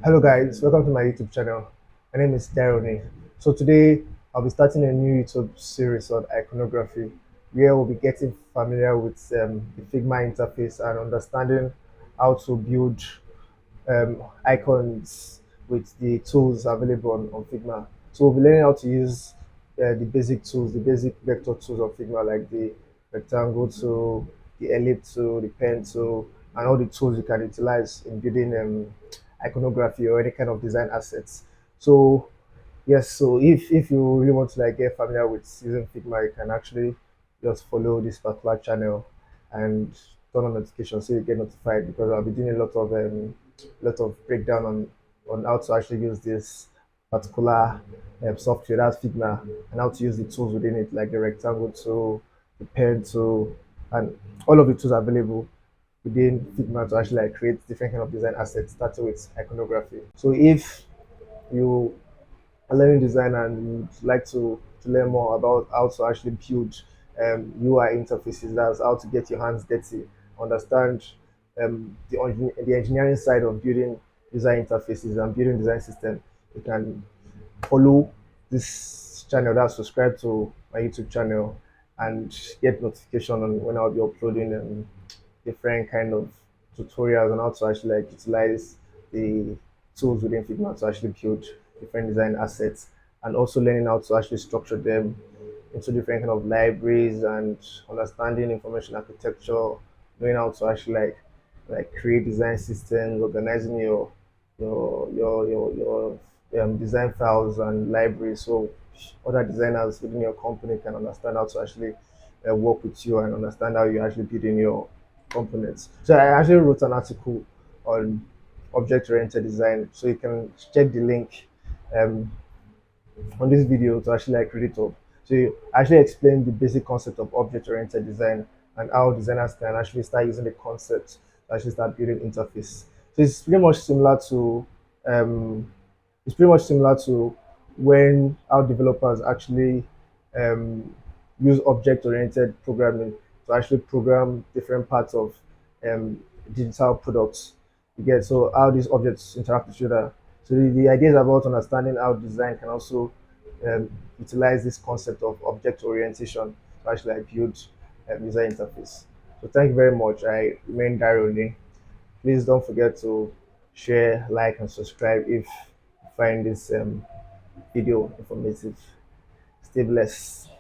Hello guys, welcome to my YouTube channel. My name is Daroni. So today I'll be starting a new YouTube series on iconography where we'll be getting familiar with the Figma interface and understanding how to build icons with the tools available on Figma. So we'll be learning how to use the basic tools, the basic vector tools of Figma like the rectangle tool, the ellipse tool, the pen tool, and all the tools you can utilize in building iconography or any kind of design assets. So yes, so if you really want to like get familiar with using Figma, you can actually just follow this particular channel and turn on notifications so you get notified because I'll be doing a lot of breakdown on how to actually use this particular software, that's Figma, and how to use the tools within it, like the rectangle tool, the pen tool, and all of the tools available within Figma to actually like create different kind of design assets, starting with iconography. So if you a learning designer and you'd like to learn more about how to actually build UI interfaces, that's how to get your hands dirty, understand the engineering side of building design interfaces and building design system, you can follow this channel, that subscribe to my YouTube channel and get notification on when I'll be uploading different kind of tutorials on how to actually like utilize the tools within Figma to actually build different design assets and also learning how to actually structure them into different kind of libraries and understanding information architecture, knowing how to actually like create design systems, organizing your design files and libraries so other designers within your company can understand how to actually work with you and understand how you actually building your components. So I actually wrote an article on object-oriented design, so you can check the link um, on this video to actually like read it up. So you actually explain the basic concept of object-oriented design and how designers can actually start using the concept to actually start building interface. So um, it's pretty much similar to when our developers actually um, use object-oriented programming to actually program different parts of um, digital products. You get so how these objects interact with each other. So the idea is about understanding how design can also utilize this concept of object orientation to actually like build a user interface. So thank you very much. I remain Daryl. Please don't forget to share, like, and subscribe if you find this video informative. Stay blessed.